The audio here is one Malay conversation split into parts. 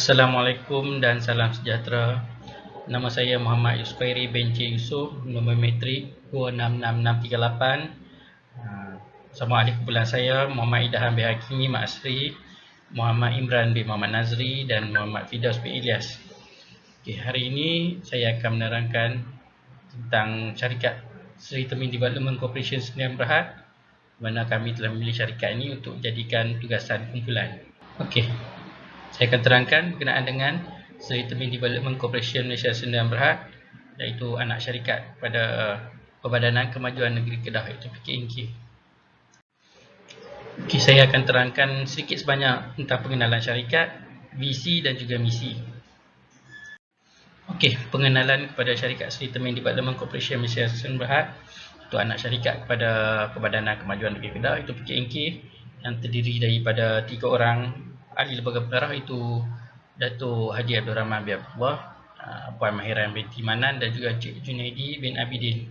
Assalamualaikum dan salam sejahtera. Nama saya Muhammad Yusfairi binti Yusof, nombor metrik 266638. Sama adik kumpulan saya Muhammad Idahan bin Hakimi Mak Asri, Muhammad Imran bin Muhammad Nazri dan Muhammad Fidaus bin Ilyas. Hari ini saya akan menerangkan tentang syarikat Sri Temin Development Corporation Sdn Bhd, mana kami telah memilih syarikat ini untuk jadikan tugasan kumpulan. Saya akan terangkan berkenaan dengan Sri Temin Development Corporation Malaysia Sdn Bhd, iaitu anak syarikat pada Perbadanan Kemajuan Negeri Kedah, iaitu PKNK. Saya akan terangkan sedikit sebanyak tentang pengenalan syarikat, visi dan juga misi. Pengenalan kepada syarikat Sri Temin Development Corporation Malaysia Sdn Bhd, itu anak syarikat kepada Perbadanan Kemajuan Negeri Kedah, iaitu PKNK, yang terdiri daripada 3 orang ahli lembaga pengarah, iaitu Dato' Haji Abdul Rahman bin Abdullah, Puan Mahiran binti Manan dan juga Cik Junaidi bin Abidin.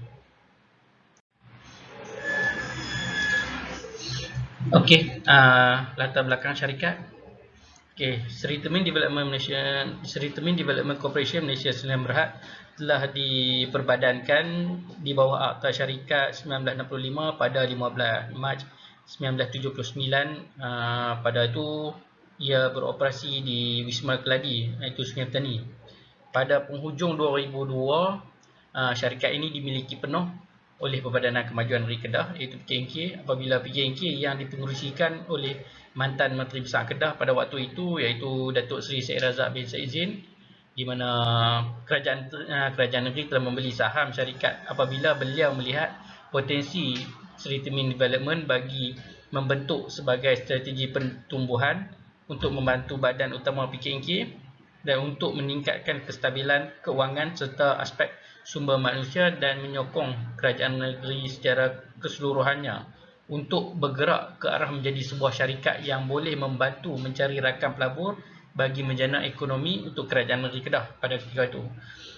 Latar belakang syarikat. Sri Temin Development Corporation Malaysia Sdn Bhd telah diperbadankan di bawah Akta Syarikat 1965 pada 15 Mac 1979. Pada itu ia beroperasi di Wisma Keladi, iaitu Sungai Petani. Pada penghujung 2002, syarikat ini dimiliki penuh oleh Perbadanan Kemajuan Negeri Kedah, iaitu PKNK, apabila PKNK yang dipengerusikan oleh mantan Menteri Besar Kedah pada waktu itu, iaitu Datuk Seri Syed Razak bin Said Zin, di mana kerajaan negeri telah membeli saham syarikat apabila beliau melihat potensi Sri Temin Development bagi membentuk sebagai strategi pertumbuhan untuk membantu badan utama PKNK dan untuk meningkatkan kestabilan keuangan serta aspek sumber manusia dan menyokong kerajaan negeri secara keseluruhannya untuk bergerak ke arah menjadi sebuah syarikat yang boleh membantu mencari rakam pelabur bagi menjana ekonomi untuk kerajaan negeri Kedah pada ketika itu.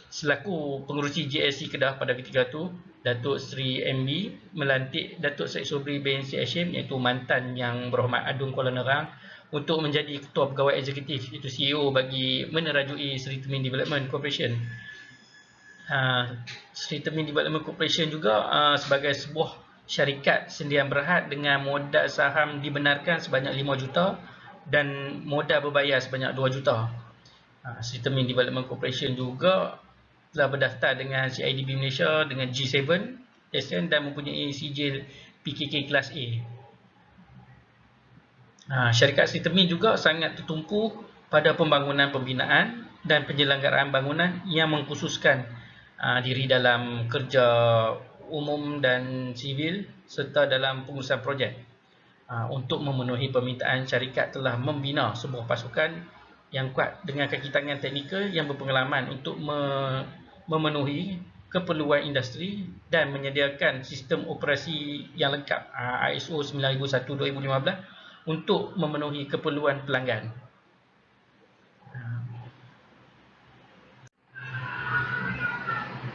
Selaku pengerusi JSC Kedah pada ketika itu, Datuk Seri MB melantik Datuk Syed Sobri bin Syed Hashim, iaitu mantan Yang Berhormat Adun Kuala Nerang, untuk menjadi Ketua Pegawai Eksekutif, iaitu CEO, bagi menerajui Sri Temin Development Corporation. Sri Temin Development Corporation juga sebagai sebuah syarikat Sdn Bhd dengan modal saham dibenarkan sebanyak 5 juta dan modal berbayar sebanyak 2 juta. Sri Temin Development Corporation juga telah berdaftar dengan CIDB Malaysia dengan G7 SN dan mempunyai sijil PKK Kelas A. Syarikat Sri Temin juga sangat tertumpu pada pembangunan pembinaan dan penyelenggaraan bangunan yang mengkhususkan diri dalam kerja umum dan sivil serta dalam pengurusan projek. Untuk memenuhi permintaan, syarikat telah membina sebuah pasukan yang kuat dengan kaki tangan teknikal yang berpengalaman untuk memenuhi keperluan industri dan menyediakan sistem operasi yang lengkap ISO 9001:2015 untuk memenuhi keperluan pelanggan.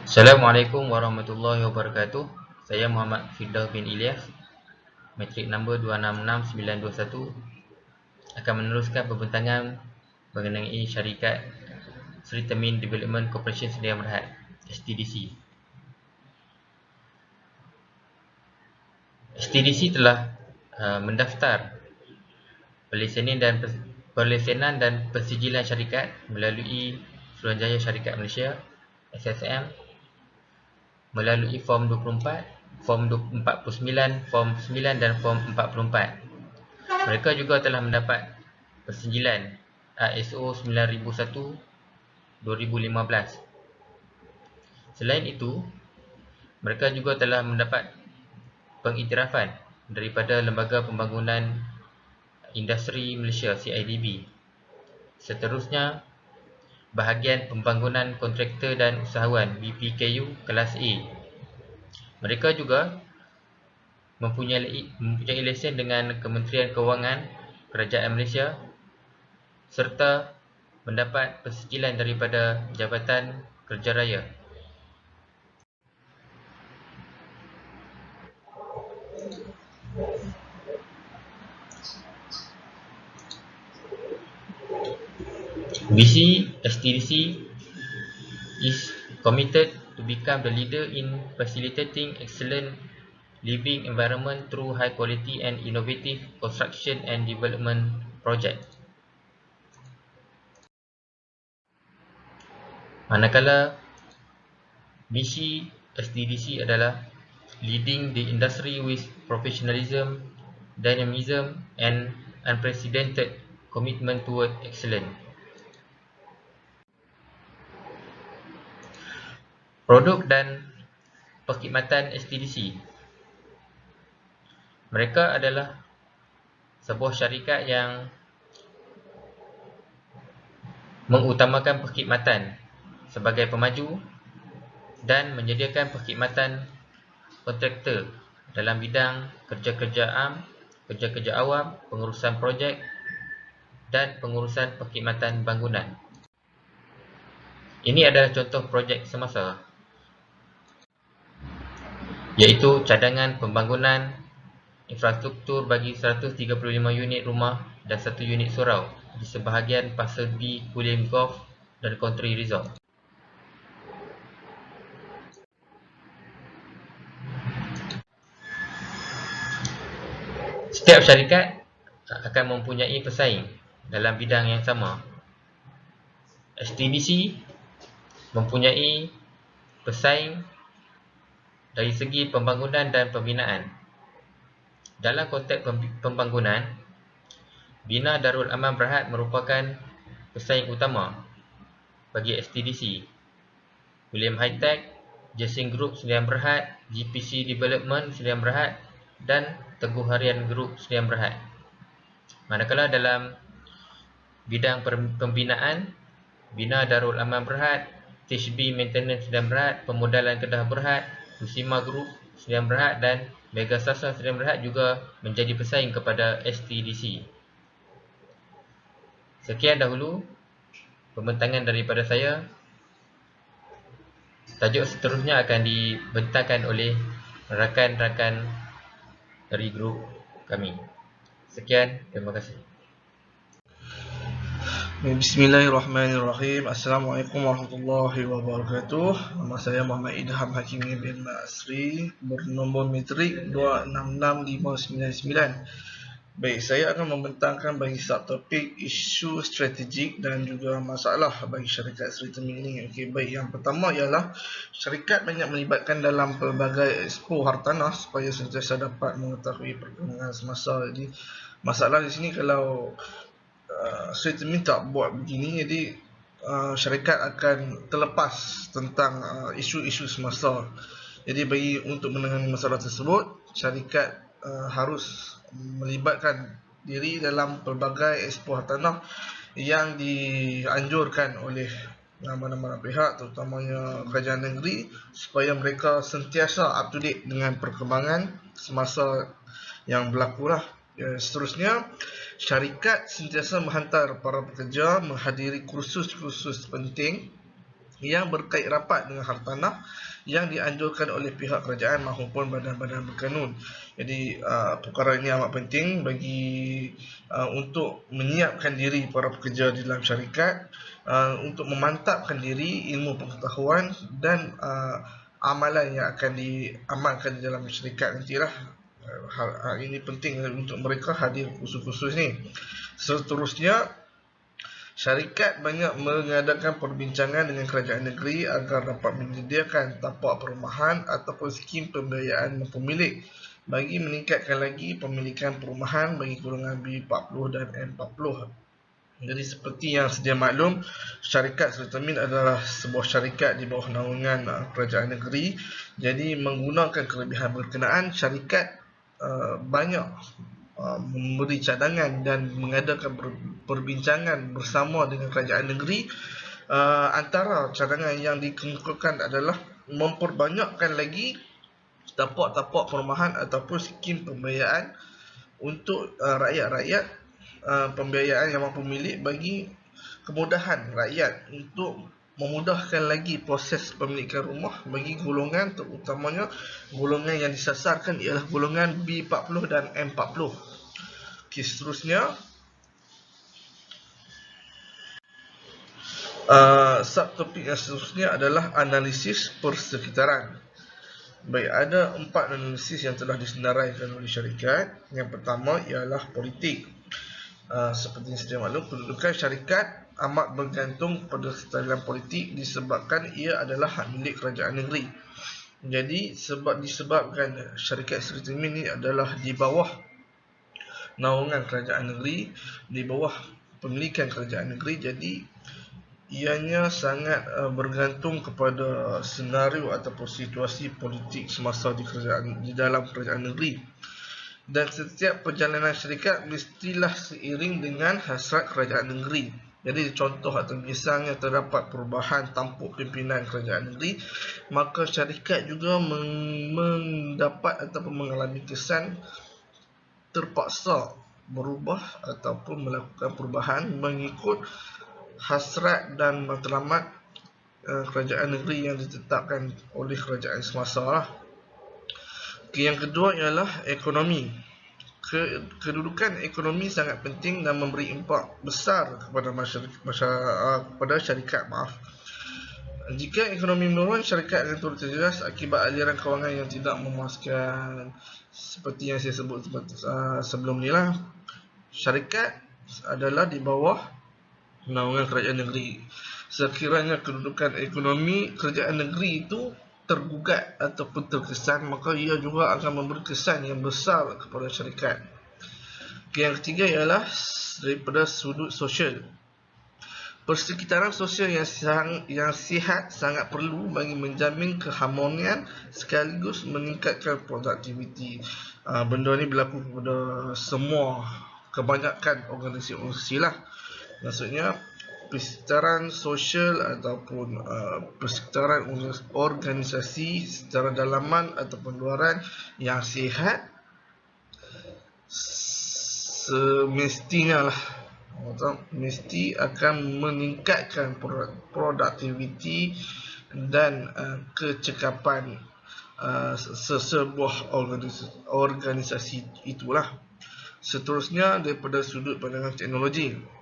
Assalamualaikum warahmatullahi wabarakatuh. Saya Muhammad Fidaus bin Ilyas, metrik nombor 266921, akan meneruskan pembincangan mengenai syarikat Sri Temin Development Corporation Sdn Bhd, STDC. STDC telah mendaftar perlesenan dan persijilan syarikat melalui Suruhanjaya Syarikat Malaysia SSM, melalui Form 24, Form 49, Form 9 dan Form 44. Mereka juga telah mendapat persijilan ISO 9001:2015. Selain itu, mereka juga telah mendapat pengiktirafan daripada Lembaga Pembangunan Industri Malaysia CIDB. Seterusnya, Bahagian Pembangunan Kontraktor dan Usahawan BPKU Kelas A. Mereka juga mempunyai lesen dengan Kementerian Kewangan Kerajaan Malaysia serta mendapat persijilan daripada Jabatan Kerja Raya. BC STDC is committed to become the leader in facilitating excellent living environment through high quality and innovative construction and development project. Manakala BC STDC adalah leading the industry with professionalism, dynamism and unprecedented commitment toward excellence. Produk dan perkhidmatan STDC. Mereka adalah sebuah syarikat yang mengutamakan perkhidmatan sebagai pemaju dan menyediakan perkhidmatan kontraktor dalam bidang kerja-kerja awam, pengurusan projek dan pengurusan perkhidmatan bangunan. Ini adalah contoh projek semasa, iaitu cadangan pembangunan infrastruktur bagi 135 unit rumah dan 1 unit surau di sebahagian Pasir B Kulim Golf dan Country Resort. Setiap syarikat akan mempunyai pesaing dalam bidang yang sama. STDC mempunyai pesaing dari segi pembangunan dan pembinaan. Dalam konteks pembangunan, Bina Darul Aman Berhad merupakan pesaing utama bagi STDC. William High Tech, Jasing Group Sdn Bhd, GPC Development Sdn Bhd dan Teguh Harian Group Sdn Bhd. Manakala dalam bidang pembinaan, Bina Darul Aman Berhad, THB Maintenance Sdn Bhd, Pemodalan Kedah Berhad, Kusima Group Sdn Bhd dan Mega Sasa Sdn Bhd juga menjadi pesaing kepada STDC. Sekian dahulu pembentangan daripada saya. Tajuk seterusnya akan dibentangkan oleh rakan-rakan dari grup kami. Sekian, terima kasih. Bismillahirrahmanirrahim. Assalamualaikum warahmatullahi wabarakatuh. Nama saya Muhammad Idham Hakim bin Asri, bernombor metrik 266599. Baik, saya akan membentangkan bagi subtopik isu strategik dan juga masalah bagi syarikat Sri Termin ini. Okey, baik, yang pertama ialah syarikat banyak melibatkan dalam pelbagai expo hartanah supaya sentiasa dapat mengetahui perkembangan semasa. Jadi masalah di sini kalau Sri Termin tak buat begini, jadi syarikat akan terlepas tentang isu-isu semasa. Jadi untuk menangani masalah tersebut, syarikat harus melibatkan diri dalam pelbagai expo hartanah yang dianjurkan oleh mana-mana pihak, terutamanya kerajaan negeri, supaya mereka sentiasa up to date dengan perkembangan semasa yang berlaku lah. Seterusnya, syarikat sentiasa menghantar para pekerja menghadiri kursus-kursus penting yang berkait rapat dengan hartanah yang dianjurkan oleh pihak kerajaan maupun badan-badan berkanun. Jadi perkara ini amat penting bagi untuk menyiapkan diri para pekerja di dalam syarikat, untuk memantapkan diri ilmu pengetahuan dan amalan yang akan diamalkan di dalam syarikat nantilah. Hal ini penting untuk mereka hadir kursus-kursus ni. Seterusnya, syarikat banyak mengadakan perbincangan dengan kerajaan negeri agar dapat menyediakan tapak perumahan ataupun skim pembiayaan pemilik bagi meningkatkan lagi pemilikan perumahan bagi golongan B40 dan M40. Jadi seperti yang sedia maklum, syarikat Sri Termin adalah sebuah syarikat di bawah naungan kerajaan negeri. Jadi menggunakan kelebihan berkenaan, syarikat banyak memberi cadangan dan mengadakan perbincangan bersama dengan kerajaan negeri. Antara cadangan yang dikemukakan adalah memperbanyakkan lagi tapak-tapak perumahan ataupun skim pembiayaan untuk rakyat-rakyat, pembiayaan yang mampu milik bagi kemudahan rakyat untuk memudahkan lagi proses pemilikan rumah bagi golongan, terutamanya golongan yang disasarkan ialah golongan B40 dan M40. Okey, seterusnya, Subtopik yang seterusnya adalah analisis persekitaran. Baik, ada 4 analisis yang telah disenaraikan oleh syarikat. Yang pertama ialah politik. Seperti yang sedia maklum, kedudukan syarikat amat bergantung pada kestabilan politik disebabkan ia adalah hak milik kerajaan negeri. Jadi disebabkan syarikat Sri Termin ini adalah di bawah naungan kerajaan negeri, di bawah pemilikan kerajaan negeri, jadi ianya sangat bergantung kepada senario ataupun situasi politik semasa di dalam kerajaan negeri. Dan setiap perjalanan syarikat mestilah seiring dengan hasrat kerajaan negeri. Jadi contoh atau misalnya terdapat perubahan tampuk pimpinan kerajaan negeri, maka syarikat juga mendapat ataupun mengalami kesan terpaksa berubah ataupun melakukan perubahan mengikut hasrat dan matlamat kerajaan negeri yang ditetapkan oleh kerajaan semasa lah. Yang kedua ialah ekonomi. Kedudukan ekonomi sangat penting dan memberi impak besar kepada syarikat. Jika ekonomi menurun, syarikat akan turut terjejas akibat aliran kewangan yang tidak memuaskan. Seperti yang saya sebut sebelum ni lah, syarikat adalah di bawah naungan kerajaan negeri. Sekiranya kedudukan ekonomi kerajaan negeri itu tergugat ataupun terkesan, maka ia juga akan memberi kesan yang besar kepada syarikat. Yang ketiga ialah daripada sudut sosial. Persekitaran sosial yang sihat sangat perlu bagi menjamin keharmonian sekaligus meningkatkan produktiviti. Benda ni berlaku kepada semua, kebanyakan organisasi lah. Maksudnya persekitaran sosial ataupun persekitaran organisasi secara dalaman ataupun luaran yang sihat semestinya lah, mesti akan meningkatkan produktiviti dan kecekapan sesebuah organisasi itulah. Seterusnya daripada sudut pandangan teknologi.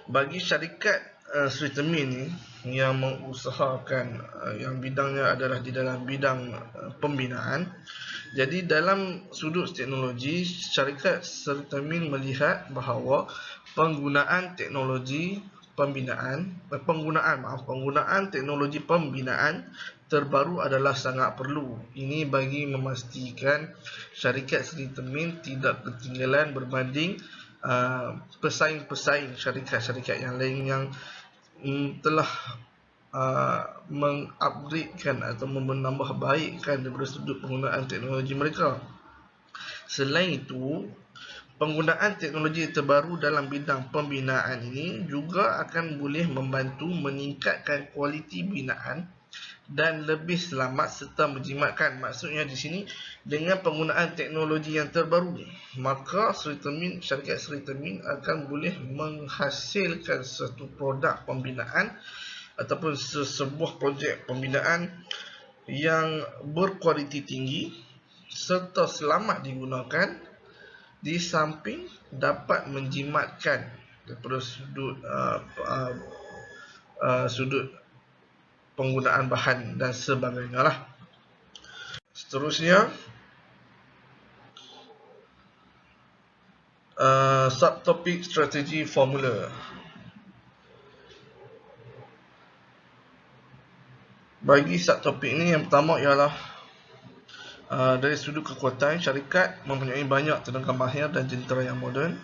Bagi syarikat Sri Termin ni yang mengusahakan yang bidangnya adalah di dalam bidang pembinaan, jadi dalam sudut teknologi, syarikat Sri Termin melihat bahawa penggunaan teknologi pembinaan terbaru adalah sangat perlu. Ini bagi memastikan syarikat Sri Termin tidak ketinggalan berbanding pesaing-pesaing syarikat-syarikat yang lain yang telah mengupgradekan atau menambah baikkan daripada sudut penggunaan teknologi mereka. Selain itu, penggunaan teknologi terbaru dalam bidang pembinaan ini juga akan boleh membantu meningkatkan kualiti binaan dan lebih selamat serta menjimatkan. Maksudnya di sini dengan penggunaan teknologi yang terbaru, maka syarikat Sri Termin akan boleh menghasilkan satu produk pembinaan ataupun sebuah projek pembinaan yang berkualiti tinggi serta selamat digunakan, di samping dapat menjimatkan daripada sudut penggunaan bahan dan sebagainya lah. Seterusnya subtopik strategi formula. Bagi subtopik ini, yang pertama ialah dari sudut kekuatan, syarikat mempunyai banyak tenaga mahir dan jentera yang moden,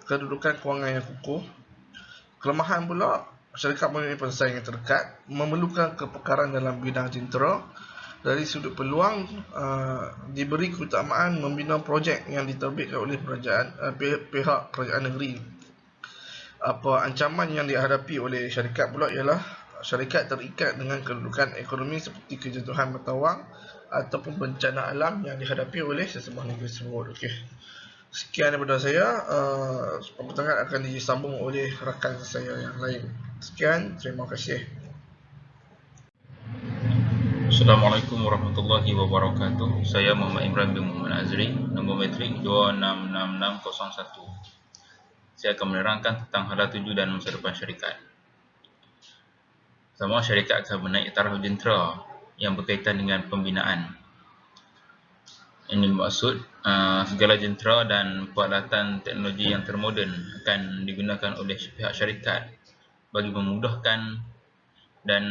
kedudukan kewangan yang kukuh. Kelemahan pula, syarikat mempunyai pesaing yang terdekat, memerlukan kepekaran dalam bidang jentera. Dari sudut peluang, diberi keutamaan membina projek yang diterbitkan oleh pihak kerajaan negeri. Ancaman yang dihadapi oleh syarikat pula ialah syarikat terikat dengan kedudukan ekonomi seperti kejatuhan mata wang ataupun bencana alam yang dihadapi oleh sesebuah negeri tersebut. Okey. Sekian daripada saya. Pembentangan akan disambung oleh rakan saya yang lain. Sekian, terima kasih. Assalamualaikum warahmatullahi wabarakatuh. Saya Muhammad Imran bin Muhammad Azri, nombor metrik 266601. Saya akan menerangkan tentang hala tuju dan masa depan syarikat. Pertama, syarikat akan menaiki taraf jentera yang berkaitan dengan pembinaan. Ini bermaksud segala jentera dan peralatan teknologi yang termoden akan digunakan oleh pihak syarikat bagi memudahkan dan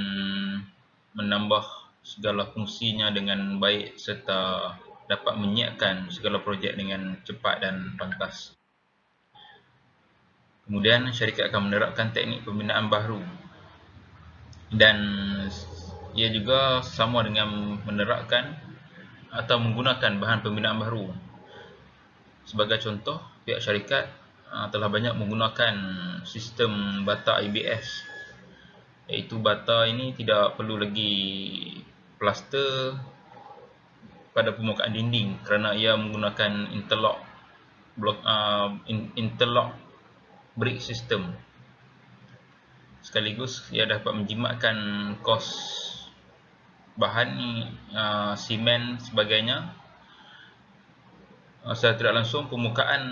menambah segala fungsinya dengan baik serta dapat menyiapkan segala projek dengan cepat dan pantas. Kemudian, syarikat akan menerapkan teknik pembinaan baru dan ia juga sama dengan menerapkan atau menggunakan bahan pembinaan baru. Sebagai contoh, pihak syarikat telah banyak menggunakan sistem bata ABS, iaitu bata ini tidak perlu lagi plaster pada permukaan dinding kerana ia menggunakan interlock brick system. Sekaligus ia dapat menjimatkan kos bahan simen sebagainya. Secara tidak langsung, permukaan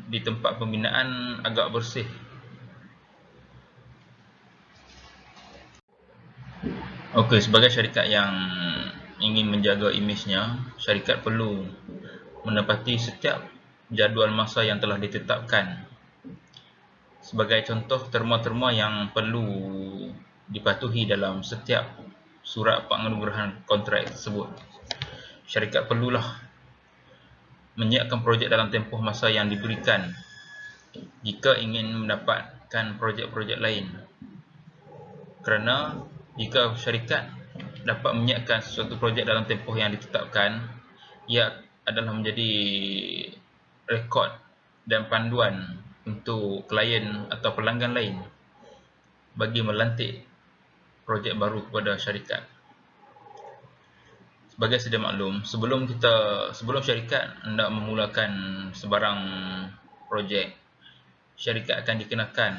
di tempat pembinaan agak bersih. Okey, sebagai syarikat yang ingin menjaga imejnya, syarikat perlu menepati setiap jadual masa yang telah ditetapkan. Sebagai contoh, terma-terma yang perlu dipatuhi dalam setiap surat penganugerahan kontrak tersebut. Syarikat perlulah menyiapkan projek dalam tempoh masa yang diberikan jika ingin mendapatkan projek-projek lain. Kerana jika syarikat dapat menyiapkan sesuatu projek dalam tempoh yang ditetapkan, ia adalah menjadi rekod dan panduan untuk klien atau pelanggan lain bagi melantik projek baru kepada syarikat. Sebagai sedia maklum, sebelum syarikat hendak memulakan sebarang projek, syarikat akan dikenakan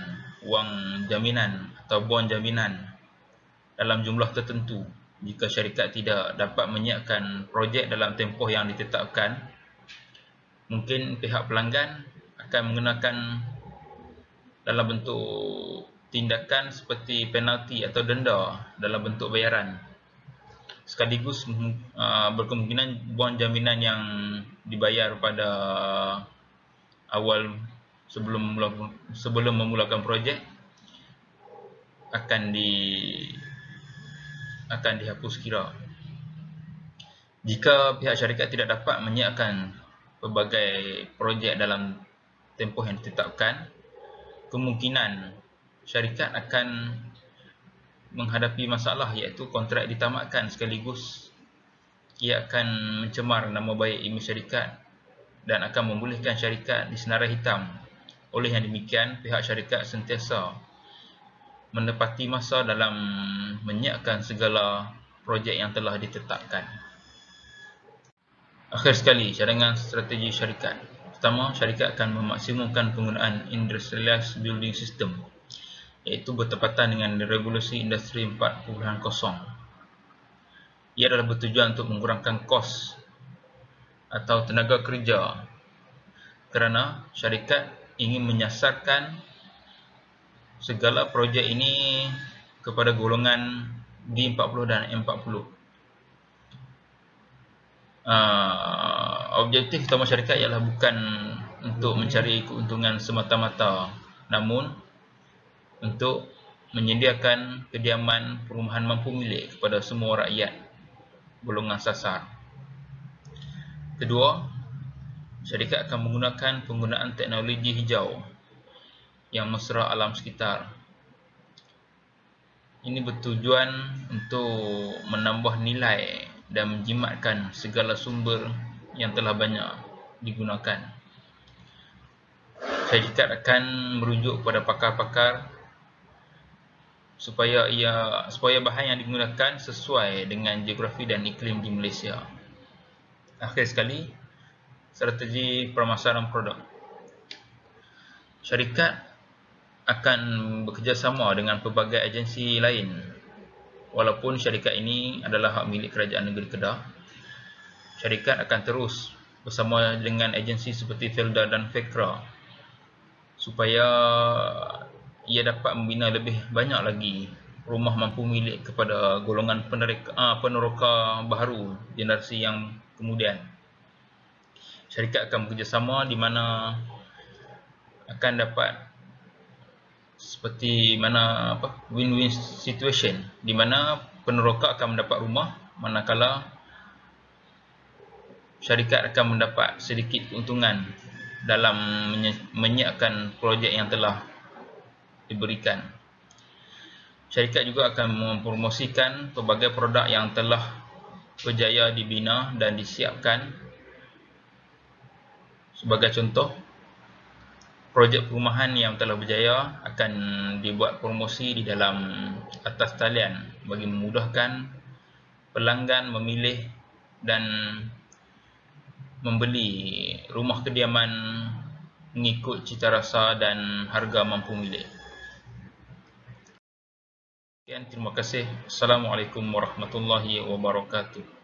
wang jaminan atau bon jaminan dalam jumlah tertentu. Jika syarikat tidak dapat menyiapkan projek dalam tempoh yang ditetapkan, mungkin pihak pelanggan akan mengenakan dalam bentuk tindakan seperti penalti atau denda dalam bentuk bayaran. Sekaligus berkemungkinan bon jaminan yang dibayar pada awal sebelum memulakan projek akan dihapus kira. Jika pihak syarikat tidak dapat menyiapkan pelbagai projek dalam tempoh yang ditetapkan, kemungkinan syarikat akan menghadapi masalah, iaitu kontrak ditamatkan sekaligus ia akan mencemar nama baik imej syarikat dan akan membolehkan syarikat disenarai hitam. Oleh yang demikian, pihak syarikat sentiasa menepati masa dalam menyiapkan segala projek yang telah ditetapkan. Akhir sekali, cadangan strategi syarikat. Pertama, syarikat akan memaksimumkan penggunaan Industrialized Building System, iaitu bertepatan dengan Revolusi Industri 4.0. Ia adalah bertujuan untuk mengurangkan kos atau tenaga kerja kerana syarikat ingin menyasarkan segala projek ini kepada golongan D40 dan M40. Objektif utama syarikat ialah bukan untuk mencari keuntungan semata-mata, namun untuk menyediakan kediaman perumahan mampu milik kepada semua rakyat golongan sasar. Kedua, syarikat akan menggunakan penggunaan teknologi hijau yang mesra alam sekitar. Ini bertujuan untuk menambah nilai dan menjimatkan segala sumber yang telah banyak digunakan. Syarikat akan merujuk kepada pakar-pakar supaya bahan yang digunakan sesuai dengan geografi dan iklim di Malaysia. Akhir sekali, strategi pemasaran produk. Syarikat akan bekerjasama dengan pelbagai agensi lain. Walaupun syarikat ini adalah hak milik kerajaan negeri Kedah, syarikat akan terus bersama dengan agensi seperti Felda dan Fekra supaya ia dapat membina lebih banyak lagi rumah mampu milik kepada golongan peneroka baharu generasi yang kemudian. Syarikat akan bekerjasama di mana akan dapat seperti mana win-win situation, di mana peneroka akan mendapat rumah manakala syarikat akan mendapat sedikit keuntungan dalam menyiapkan projek yang telah diberikan. Syarikat juga akan mempromosikan pelbagai produk yang telah berjaya dibina dan disiapkan. Sebagai contoh, projek perumahan yang telah berjaya akan dibuat promosi di dalam atas talian bagi memudahkan pelanggan memilih dan membeli rumah kediaman mengikut cita rasa dan harga mampu milik. Sekian, terima kasih. Assalamualaikum warahmatullahi wabarakatuh.